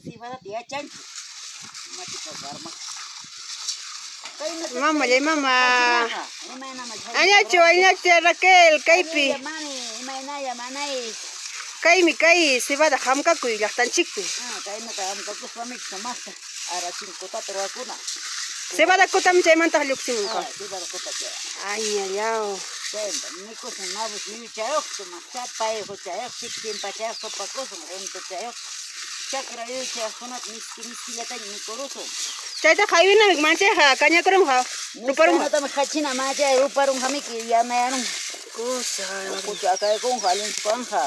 cebada dia chanchi. Mati kasarma. Mama, ya mama. Aña Raquel, kaipi. Kai cebada hamka kuy llaqtan chikpi. Cebada kutam chaymanta lluqsimunqa. Cebada kuta chay. Aña yao. Nikusun nabus yu chayok tumakcha payo chayok chikin pachayok sopakosun rento chayok. Chakra yu chayok sunat miski latan nikurusun. Chayta khaywina mancheja kañakurum ha. Ruparum. Nata khachina macha ruparum hamiki yamayanum. Kusa. Kuchaka con halin chukanja.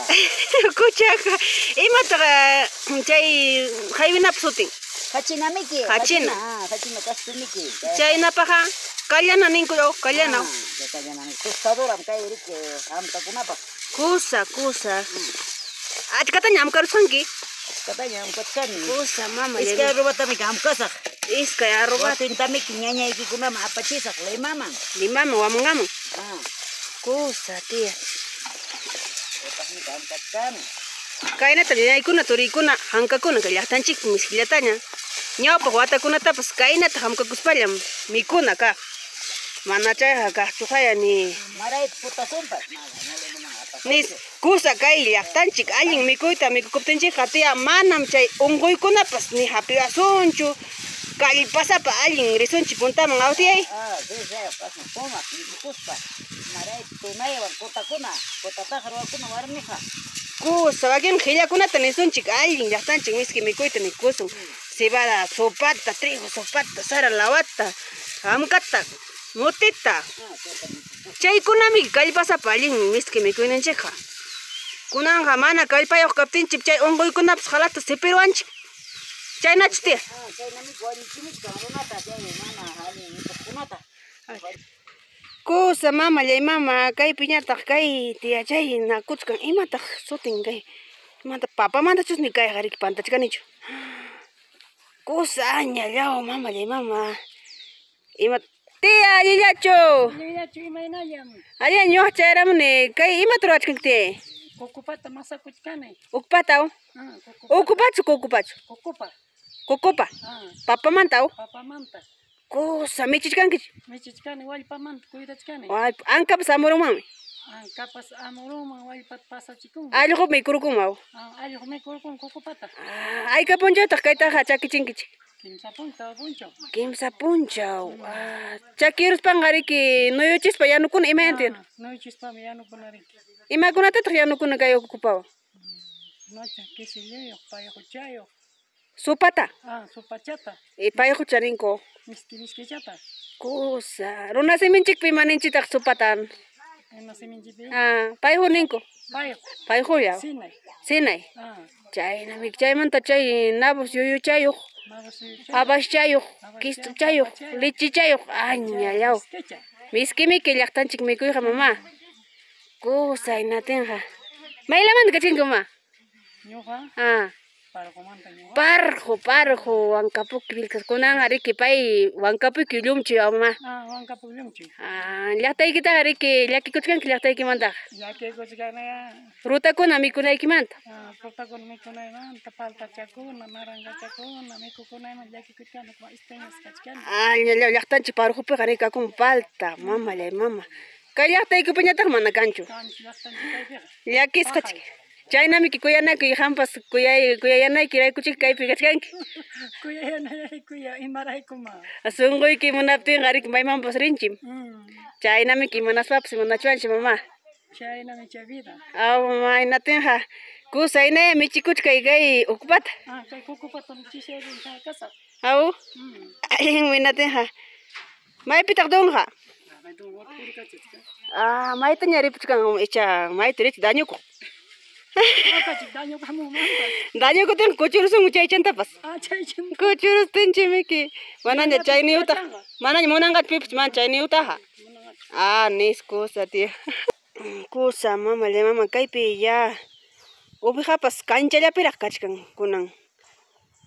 Kuchaka. Imata chay khaywina psutin. Khachina miki. Khachina kastumiki. Chayna paja kalyana ninku yo kalyana. Kalyana ni tostadora mkay rike hamta kunapa. Kusa. Ajkata nyam karsanki. Katanya amkatkani. Kusa mama. Iska robata mi hamkasak. Iska ya robat. Tintami kinyanya iki kunama apachisak le mama. Di mama wa mangam. Kusa tia. Katanya hamkatkan. Kaina tanya ikuna turikuna hangka kuna kalyatan chik miskilatanya. Nyapa wata kuna tapas kaina ta hamka kuspallam mikuna ka. Mana chay ka tuhaya ni. Marait puta sumpa. Nis kusa kai llaqtan chik allin mikuyta mikukuptinchik hatiya manam chay unquykuna pas ni hapi asunchu. Kallpasapa allin risunchi puntaman awtiyay. Sí, pasa poma, kuspa. Marait tunaywan kutakuna, kutatajarwakuna warmija. Kusa wakin khillakunata nisunchik allin llaqtanchik miski mikuyta mikusun. Cebada sopata, trigo sopata, sara lawata, hamkata, mutita. Chaykunami kallpasapa allin miski mikuyninchikqa. Kunanqa mana kallpayuq kaptinchik chay unquykunapas halata sipiruanchik. Chaynachus tiya. Kusa mama llay mama kay piñataq kay tiya chay nakuchkan imataq sutin kay imanta papamanta chusmi kay qariki pantachkanichu. Kusa aña llaw mama llay mama. Ima tiya allillachu. Allillachu imaynallam. Alliya ñuq chayramuni kay imata ruwachkanki tiya. Kukupata masakuchkani. Ukpataw. Ukupachu kukupachu. Kukupa. Papamantaw. Papamanta. Kusa michichkankichu. Michichkani wallpamanta cuidachkani. Ankapas amurumami. Ankapas amuruma wallpat pasachikun. Allqu mikurkunmaw. Allqu mikurkun kukupata. Ayka punchawtaq kaytaqa chakichinkichik. Kimsa punchaw. Chakiruspan qariki nuyuchispa yanukuna imayantiyan. Nuyuchispami yanukunariki. Imakunatataq yanukuna kay ukupawa. Nocha kisillayuq payquchayuq. Supata. Supachata. Payqucharinko. Miskichata. Kusa. Runa siminchikpi maninchitaq supatan. Nasiminchipi. Payqu ninku. Payqu ya. Sinay. Chaynami chaymanta chay nabus yuyuchayuq. Abash chayuq, kistu chayuq, lichi chayuq. Aña llaw. Miskimiki llaqtanchik mikuyqa mama. Kusa inatinqa. Maylamanta kachinki mama? Ñuqa? Parjo wankapuki vilkaskunaqa riki pay wankapuki llumchi mama. Wankapuki llumchi. Llaqtaykitaqa riki llakikuchkanki llaqtaykimantaqa. Llakikuchkanaya. Frutakuna mikunaykimanta. Frutakuna mikunaymanta, paltachakuna, narangachakuna, mikukunaymanta llakikuchkana como isteñas kachkana. Ña llaqtanchik parjupiqa rikakun palta, mama llay mama. Kay llaqtaykipañataq mana kanchu. Llakisqachik. Chaynamiki kuyanayki hampas kuyayanayki raykuchik kaypi kachkanki. Kuya imaraykuma. Sunquyki munaptinqa riki maymanpas rinchim. Chaynamiki munaspapas munachuanchik mama. Chaynami chay vida. Mama inatinqa kusa inaya michikuchkay kay ukupata. Kay kukupata michisayrin kasaq. Allin inatinqa maypitaq dunqa. Mayta ñaripuchkan icha mayta rich dañukuq. Daño kutin kuchurusun chaychantapas. Kuchurustinchimiki. Manaña chayniyuta. Manaña munanqat pipis man chayniyutaqa. Nis kusa tiya. Kusa mama llay mama kaypi ya ubijapas kanchallapiraq kachkan kunan.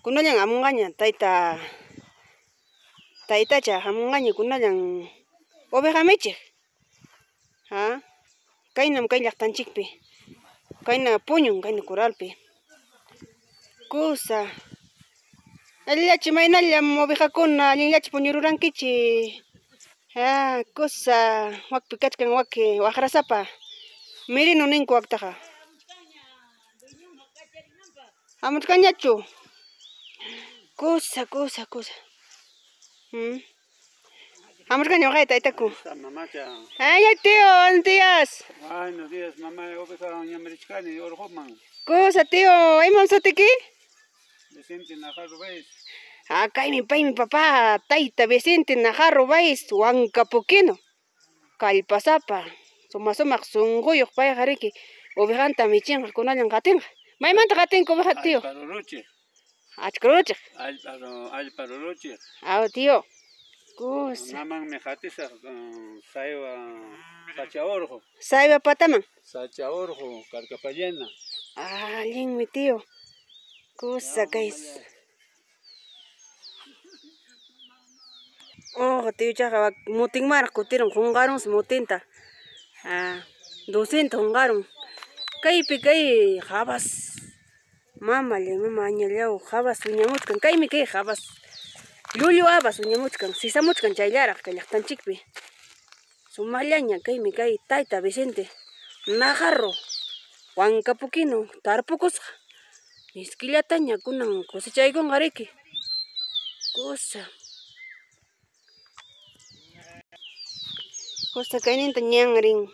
Kunallan amungaña taytacha amungaña kunallan ubiga michiq. Kaynam kay llaqtanchikpi. Kayna puñun kayna kuralpi. Kusa Allachi mainalla ovejakuna allinllachi puñururankichi. Cosa wakpi kachkan waki waqrasapa. Mirinu ninku waktaqa. Amutkañachu. Cosa. Amutkaña waqayta itaku. Mamacha. Ay, tío, buenos días. Buenos días, mamá. Oveja ñamarichkani, orjoman. Cosa, tío, ¿hay mamsotiki? Vicente Najarro Beis. Kaymi paymi papá, tayta Vicente Najarro Beis, Huancapuquino. Kallpasapa. Sumaq sunquyuq pay qariki. Ovejanta michinqa kunallan qatinqa. Maymanta qatinqa oveja, tío? Alparuruchi. Achkaruchiq. Alparuruchi. Tío. Cosa. Maman me jatisa saiwa sachaorjo. Saiwa pataman. Sachaorjo, carcapallena. Linmi, tío. Cosa kais. Tío, chaqa mutin maraq kutiron jungaron mutinta. 200 jungaron. Kaypi kay habas. Mama añallaw habas uñamuchkan. Kaymi kay habas. Llullu habas uñamuchkan. Sisamuchkan chayllaraq kay llaqtanchikpi. Sumallaña kaymi kay tayta Vicente Najarro Huancapuquino tarpukusqa. Miskillataña kunan cosechaykun qariki. Cosa kayninta ñanrin.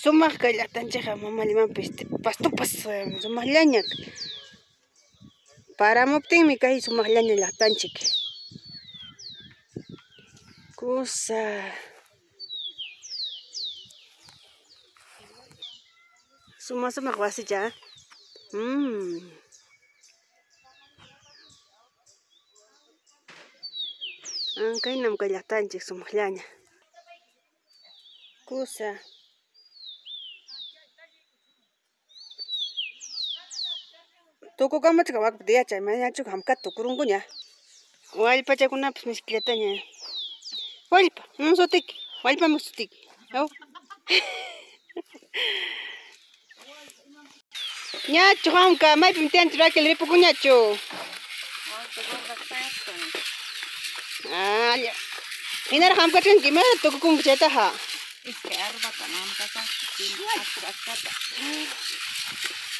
Sumaq kay llaqtanchikqa mamalimanpis pastupas sumaqllaña. Paramuptinmi kay sumaqllaña llaqtanchik. Cosa. Sumaq wasicha. Kaynam kay llaqtanchik sumaqllaña. Cosa. Tukukamachka wakpita yachay mañachu hamkata tukurunkuña. Wallpachakunapas miskillataña. Wallpa, sutiki. Wallpami sutiki. Ñachu hamka maypim tianchu rakil ripukuñachu. Hinara hamkachanki mana tukukunki chaytaqa.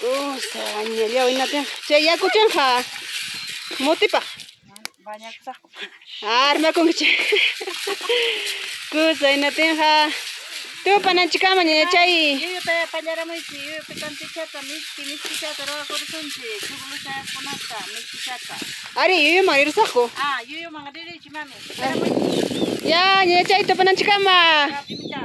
Cosa añallaw inatin. Chay yakuchanqa mutipaq. Armakunki chay. Cosa inatinqa. Tupananchikama chay. Yuyuta pallaramuyki, yuyupi tantichata, miskichata ruwakursunchi, chukluchakunata, miskichata. Ari, yuyuman rirsaqku. Yuyuman ririchi mami. Ya, chay tupananchikama. Rapimita.